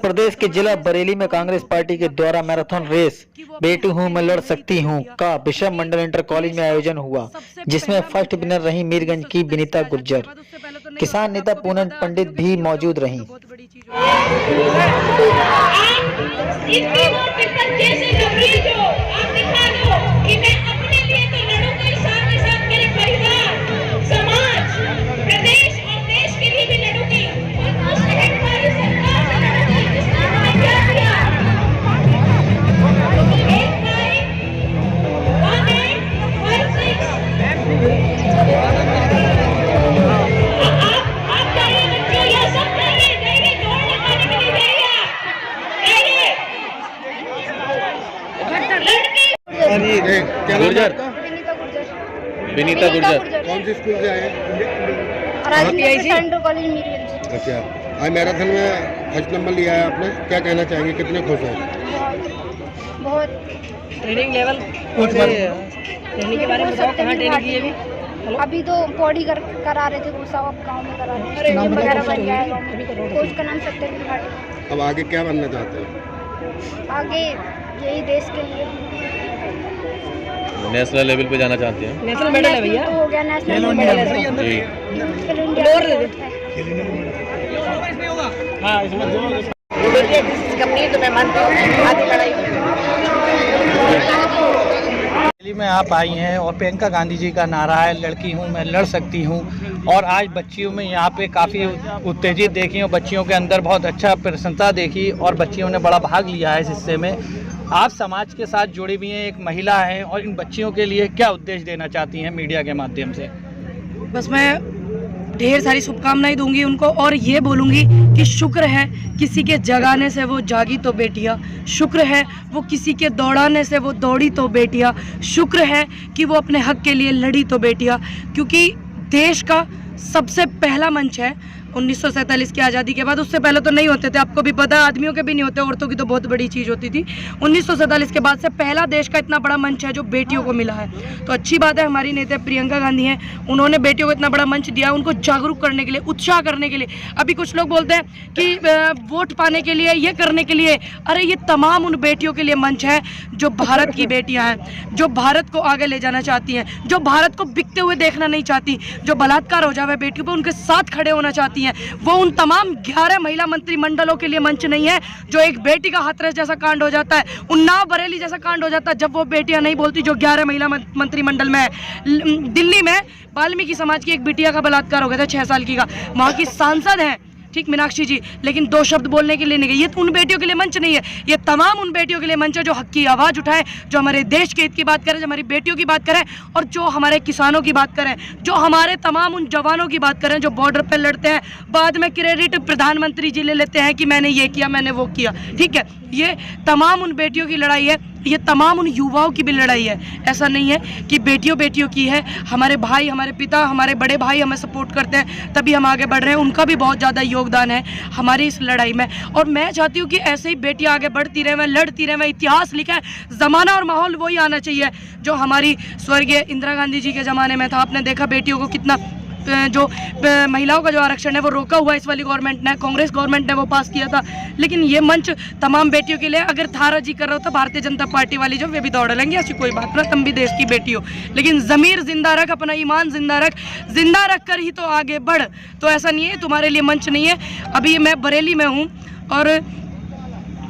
प्रदेश के जिला बरेली में कांग्रेस पार्टी के द्वारा मैराथन रेस बेटी हूँ मैं लड़ सकती हूँ का विषय मंडल इंटर कॉलेज में आयोजन हुआ, जिसमें फर्स्ट विनर रही मीरगंज की विनीता गुर्जर। किसान नेता पूनम पंडित भी मौजूद रहीं। गुर्जर, विनीता गुर्जर कौन सी स्कूल से आए? Central college Mirganj. अच्छा, आज मैराथन में फर्स्ट नंबर लिया है आपने, क्या कहना चाहेंगे, कितने खुश हैं? बहुत ट्रेनिंग लेवल ट्रेनिंग के बारे में बताओ, कहाँ ट्रेनिंग की है अभी तो पौड़ी करा रहे थे, वो सब गाँव में करा रहे थे, वगैरह बन गया है। कोच का नाम सत्यवीर भाटी। अब आगे क्या बनना चाहते हैं? आगे यही देश के लिए नेशनल लेवल पे जाना चाहते हैं। नेशनल मेडल है भैया, हो गया नेशनल मेडल तो मैं मानता हूँ आगे लड़ाई में आप आई हैं और प्रियंका गांधी जी का नारा है लड़की हूँ मैं लड़ सकती हूँ, और आज बच्चियों में यहाँ पे काफ़ी उत्तेजित देखी और बच्चियों के अंदर बहुत अच्छा प्रसन्नता देखी और बच्चियों ने बड़ा भाग लिया है इस हिस्से में। आप समाज के साथ जुड़ी हुई हैं, एक महिला हैं, और इन बच्चियों के लिए क्या उद्देश्य देना चाहती हैं मीडिया के माध्यम से? बस मैं ढेर सारी शुभकामनाएं दूंगी उनको और ये बोलूंगी कि शुक्र है किसी के जगाने से वो जागी तो बेटियां, शुक्र है वो किसी के दौड़ाने से वो दौड़ी तो बेटियां, शुक्र है कि वो अपने हक के लिए लड़ी तो बेटियां, क्योंकि देश का सबसे पहला मंच है 1947 की आज़ादी के बाद। उससे पहले तो नहीं होते थे, आपको भी पता है, आदमियों के भी नहीं होते, औरतों की तो बहुत बड़ी चीज़ होती थी। 1947 के बाद से पहला देश का इतना बड़ा मंच है जो बेटियों को मिला है, तो अच्छी बात है। हमारी नेता प्रियंका गांधी हैं, उन्होंने बेटियों को इतना बड़ा मंच दिया, उनको जागरूक करने के लिए, उत्साह करने के लिए। अभी कुछ लोग बोलते हैं कि वोट पाने के लिए, ये करने के लिए, अरे ये तमाम उन बेटियों के लिए मंच है जो भारत की बेटियाँ हैं, जो भारत को आगे ले जाना चाहती हैं, जो भारत को बिकते हुए देखना नहीं चाहती, जो बलात्कार हो जाए बेटियों पर उनके साथ खड़े होना चाहती हैं। वो उन तमाम 11 महिला मंत्रिमंडलों के लिए मंच नहीं है जो एक बेटी का हाथरस जैसा कांड हो जाता है, उन्नाव बरेली जैसा कांड हो जाता है, जब वो बेटियां नहीं बोलती जो 11 महिला मंत्रिमंडल में है। दिल्ली में वाल्मीकि समाज की एक बिटिया का बलात्कार हो गया था 6 साल की का, वहाँ की सांसद हैं ठीक मीनाक्षी जी, लेकिन 2 शब्द बोलने के लिए नहीं गई। ये उन बेटियों के लिए मंच नहीं है, ये तमाम उन बेटियों के लिए मंच है जो हक की आवाज़ उठाएं, जो हमारे देश के हित की बात करें, जो हमारी बेटियों की बात करें, और जो हमारे किसानों की बात करें, जो हमारे तमाम उन जवानों की बात करें जो बॉर्डर पर लड़ते हैं, बाद में क्रेडिट प्रधानमंत्री जी ले लेते हैं कि मैंने ये किया, मैंने वो किया। ठीक है, ये तमाम उन बेटियों की लड़ाई है, ये तमाम उन युवाओं की भी लड़ाई है। ऐसा नहीं है कि बेटियों की है। हमारे भाई, हमारे पिता, हमारे बड़े भाई हमें सपोर्ट करते हैं, तभी हम आगे बढ़ रहे हैं, उनका भी बहुत ज़्यादा योगदान है हमारी इस लड़ाई में। और मैं चाहती हूँ कि ऐसे ही बेटियाँ आगे बढ़ती रहें, लड़ती रहें, इतिहास लिखें। ज़माना और माहौल वही आना चाहिए जो हमारी स्वर्गीय इंदिरा गांधी जी के ज़माने में था। आपने देखा बेटियों को कितना, जो महिलाओं का जो आरक्षण है वो रोका हुआ इस वाली गवर्नमेंट ने, कांग्रेस गवर्नमेंट ने वो पास किया था। लेकिन ये मंच तमाम बेटियों के लिए, अगर थारा जी कर रहे हो तो भारतीय जनता पार्टी वाली जो वे भी दौड़ लेंगे, ऐसी कोई बात ना, तुम भी देश की बेटी हो, लेकिन ज़मीर जिंदा रख, अपना ईमान जिंदा रख कर ही तो आगे बढ़। तो ऐसा नहीं है तुम्हारे लिए मंच नहीं है। अभी मैं बरेली में हूँ और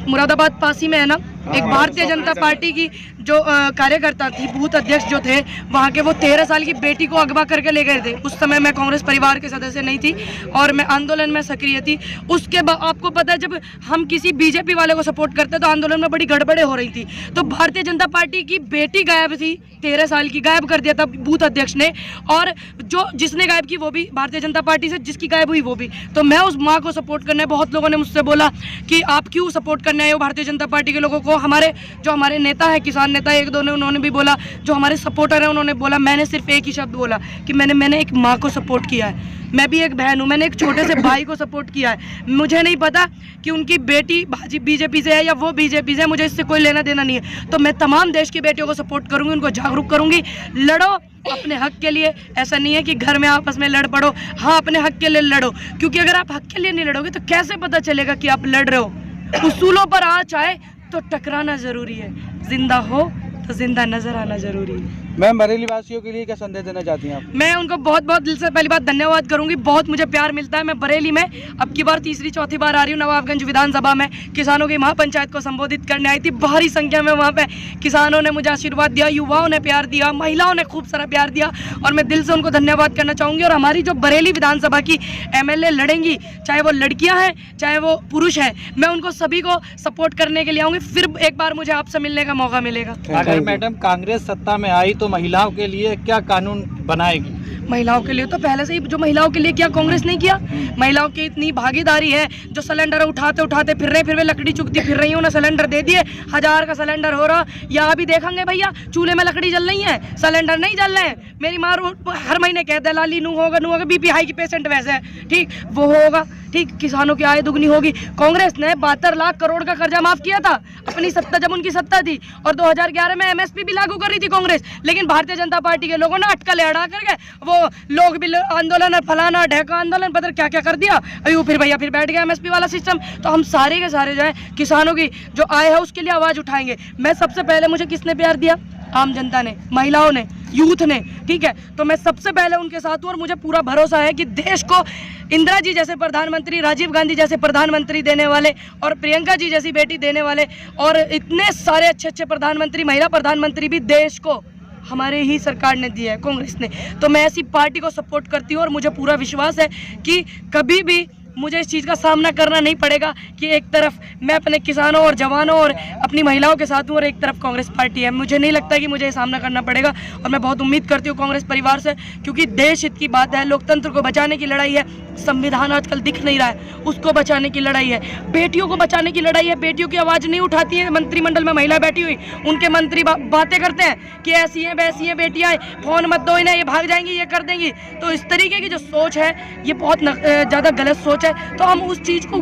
मुरादाबाद पासी में है ना, एक भारतीय जनता पार्टी की जो कार्यकर्ता थी, बूथ अध्यक्ष जो थे वहाँ के, वो 13 साल की बेटी को अगवा करके ले गए थे। उस समय मैं कांग्रेस परिवार के सदस्य नहीं थी और मैं आंदोलन में सक्रिय थी। उसके बाद आपको पता है, जब हम किसी बीजेपी वाले को सपोर्ट करते तो आंदोलन में बड़ी गड़बड़ें हो रही थी। तो भारतीय जनता पार्टी की बेटी गायब थी, 13 साल की, गायब कर दिया था बूथ अध्यक्ष ने, और जो जिसने गायब की वो भी भारतीय जनता पार्टी से, जिसकी गायब हुई वो भी। तो मैं उस माँ को सपोर्ट करने, बहुत लोगों ने मुझसे बोला कि आप क्यों सपोर्ट करने आए हो भारतीय जनता पार्टी के लोगों को। हमारे नेता है, किसान नेता एक दो ने, उन्होंने भी बोला, जो हमारे सपोर्टर हैं उन्होंने बोला। मैंने सिर्फ एक ही शब्द बोला कि मैंने एक माँ को सपोर्ट किया है, मैं भी एक बहन हूँ, मैंने एक छोटे से भाई को सपोर्ट किया है। मुझे नहीं पता कि उनकी बेटी बीजेपी से है या वो बीजेपी से है, मुझे इससे कोई लेना देना नहीं है। तो मैं तमाम देश की बेटियों को सपोर्ट करूँगी, उनको जागरूक करूँगी। लड़ो अपने हक के लिए, ऐसा नहीं है कि घर में आपस में लड़ पड़ो। हाँ, अपने हक के लिए लड़ो, क्योंकि अगर आप हक के लिए नहीं लड़ोगे तो कैसे पता चलेगा कि आप लड़ रहे हो। उसूलों पर आज आए तो टकराना जरूरी है, जिंदा हो तो जिंदा नजर आना जरूरी है। मैम, बरेली वासियों के लिए क्या संदेश देना चाहती हैं आप? मैं उनको बहुत बहुत दिल से पहली बात धन्यवाद करूंगी, बहुत मुझे प्यार मिलता है। मैं बरेली में अब की बार तीसरी चौथी बार आ रही हूँ। नवाबगंज विधानसभा में किसानों की महापंचायत को संबोधित करने आई थी। भारी संख्या में वहाँ पे किसानों ने मुझे आशीर्वाद दिया, युवाओं ने प्यार दिया, महिलाओं ने खूब सारा प्यार दिया और मैं दिल से उनको धन्यवाद करना चाहूँगी। और हमारी जो बरेली विधानसभा की MLA लड़ेंगी, चाहे वो लड़कियाँ हैं चाहे वो पुरुष हैं, मैं उनको सभी को सपोर्ट करने के लिए आऊँगी। फिर एक बार मुझे आपसे मिलने का मौका मिलेगा। अगर मैडम कांग्रेस सत्ता में आई तो महिलाओं के लिए क्या कानून बनाएगी? महिलाओं के लिए तो पहले से ही जो महिलाओं के लिए क्या कांग्रेस नहीं किया। महिलाओं की इतनी भागीदारी है, जो सिलेंडर उठाते उठाते फिर रहे, फिर वे लकड़ी चुगती फिर रही, उन्हें सिलेंडर दे दिए, 1000 का सिलेंडर हो रहा। यहाँ भी देखेंगे भैया, चूल्हे में लकड़ी जल रही है, सिलेंडर नहीं जल रहे हैं। मेरी माँ हर महीने कहते हैं लाली नू होगा BP हाई की पेशेंट वैसे है, ठीक वो होगा, ठीक किसानों की आय दुगनी होगी। कांग्रेस ने 72 लाख करोड़ का कर्जा माफ किया था अपनी सत्ता, जब उनकी सत्ता थी, और 2011 में MSP भी लागू कर रही थी कांग्रेस। लेकिन भारतीय जनता पार्टी के लोगों ने अटकलें अड़ा करके वो लोग बिल आंदोलन, फलाना ढेका आंदोलन, पता क्या क्या कर दिया। अभी वो फिर भैया फिर बैठ गया MSP वाला सिस्टम। तो हम सारे के सारे जो है किसानों की जो आय है उसके लिए आवाज़ उठाएंगे। मैं सबसे पहले, मुझे किसने प्यार दिया? आम जनता ने, महिलाओं ने, यूथ ने, ठीक है। तो मैं सबसे पहले उनके साथ हूँ और मुझे पूरा भरोसा है कि देश को इंदिरा जी जैसे प्रधानमंत्री, राजीव गांधी जैसे प्रधानमंत्री देने वाले और प्रियंका जी जैसी बेटी देने वाले और इतने सारे अच्छे अच्छे प्रधानमंत्री, महिला प्रधानमंत्री भी देश को हमारे ही सरकार ने दिया है, कांग्रेस ने। तो मैं ऐसी पार्टी को सपोर्ट करती हूँ और मुझे पूरा विश्वास है कि कभी भी मुझे इस चीज़ का सामना करना नहीं पड़ेगा कि एक तरफ मैं अपने किसानों और जवानों और अपनी महिलाओं के साथ हूँ और एक तरफ कांग्रेस पार्टी है। मुझे नहीं लगता कि मुझे ये सामना करना पड़ेगा और मैं बहुत उम्मीद करती हूँ कांग्रेस परिवार से, क्योंकि देश हित की बात है, लोकतंत्र को बचाने की लड़ाई है। संविधान आजकल दिख नहीं रहा है, उसको बचाने की लड़ाई है। बेटियों को बचाने की लड़ाई है। बेटियों की आवाज़ नहीं उठाती है। मंत्रिमंडल में महिला बैठी हुई, उनके मंत्री बातें करते हैं कि ऐसी हैं वैसी हैं बेटियाँ, फोन मत दो इन्हें, ये भाग जाएंगी, ये कर देंगी। तो इस तरीके की जो सोच है ये बहुत ज़्यादा गलत सोच है। तो हम उस चीज़ को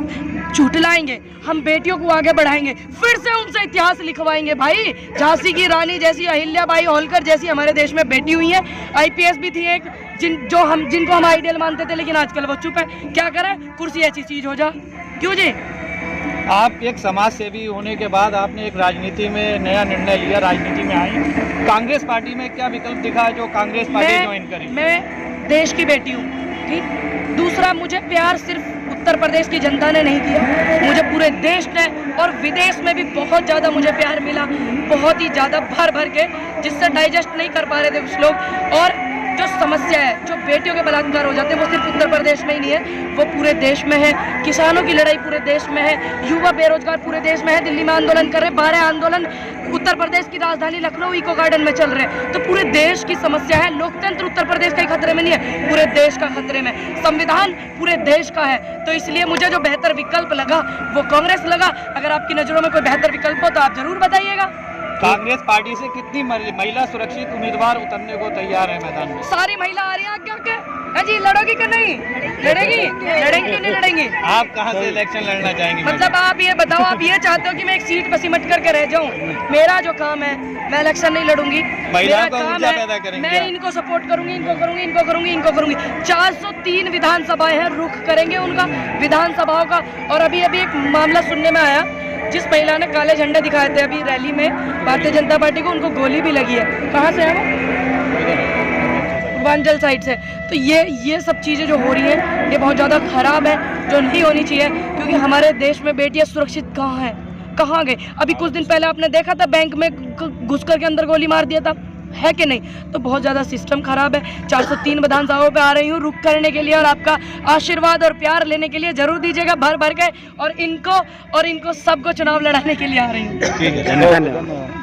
झुठलाएंगे, हम बेटियों को आगे बढ़ाएंगे, फिर से उनसे इतिहास लिखवाएंगे। भाई, झांसी की रानी जैसी, अहिल्याबाई होलकर जैसी हमारे देश में बेटी हुई है। IPS भी थी एक, जिनको हम आइडियल मानते थे, लेकिन आजकल वो चुप है। क्या करें, कुर्सी ऐसी चीज़ हो जा। क्यों जी? आप एक समाज सेवी होने के बाद आपने एक राजनीति में नया निर्णय लिया, राजनीति में आई। कांग्रेस पार्टी में क्या विकल्प दिखा है जो कांग्रेस पार्टी ज्वाइन करी? मैं देश की बेटी हूँ, ठीक। दूसरा, मुझे प्यार सिर्फ उत्तर प्रदेश की जनता ने नहीं दिया, मुझे पूरे देश ने और विदेश में भी बहुत ज़्यादा मुझे प्यार मिला, बहुत ही ज़्यादा भर भर के, जिससे डाइजेस्ट नहीं कर पा रहे थे कुछ लोग। और जो समस्या है, जो बेटियों के बलात्कार हो जाते हैं, वो सिर्फ उत्तर प्रदेश में ही नहीं है, वो पूरे देश में है। किसानों की लड़ाई पूरे देश में है, युवा बेरोजगार पूरे देश में है। दिल्ली में आंदोलन कर रहे, 12 आंदोलन उत्तर प्रदेश की राजधानी लखनऊ इको गार्डन में चल रहे हैं। तो पूरे देश की समस्या है। लोकतंत्र उत्तर प्रदेश का ही खतरे में नहीं है, पूरे देश का खतरे में। संविधान पूरे देश का है। तो इसलिए मुझे जो बेहतर विकल्प लगा वो कांग्रेस लगा। अगर आपकी नज़रों में कोई बेहतर विकल्प हो तो आप जरूर बताइएगा। कांग्रेस पार्टी से कितनी महिला सुरक्षित उम्मीदवार उतरने को तैयार है मैदान में? सारी महिला आ रही हैं आगे आगे। हाँ जी, लड़ोगी कि नहीं? लड़ेंगी कि नहीं लड़ेंगी? आप कहां से इलेक्शन लड़ना चाहेंगी? मतलब आप ये बताओ, आप ये चाहते हो कि मैं एक सीट पर सिमट करके रह जाऊं? मेरा जो काम है, मैं इलेक्शन नहीं लड़ूंगी। महिलाओं को ऊर्जा पैदा करेंगे, मैं इनको सपोर्ट करूंगी, इनको करूंगी, इनको करूंगी, इनको करूंगी। 403 विधानसभाएं हैं, रुख करेंगे उनका विधानसभाओं का। और अभी एक मामला सुनने में आया, जिस महिला ने काले झंडे दिखाए थे अभी रैली में भारतीय जनता पार्टी को, उनको गोली भी लगी है। कहाँ से है वो? पूर्वांचल साइड से। तो ये सब चीज़ें जो हो रही हैं ये बहुत ज़्यादा ख़राब है, जो नहीं होनी चाहिए। क्योंकि हमारे देश में बेटियाँ सुरक्षित कहाँ हैं, कहाँ गए? अभी कुछ दिन पहले आपने देखा था बैंक में घुस कर के अंदर गोली मार दिया था, है कि नहीं? तो बहुत ज़्यादा सिस्टम खराब है। 403 विधानसभाओं पे आ रही हूँ रुक करने के लिए, और आपका आशीर्वाद और प्यार लेने के लिए जरूर दीजिएगा भर भर के। और इनको सबको चुनाव लड़ाने के लिए आ रही हूँ। ठीक है, धन्यवाद।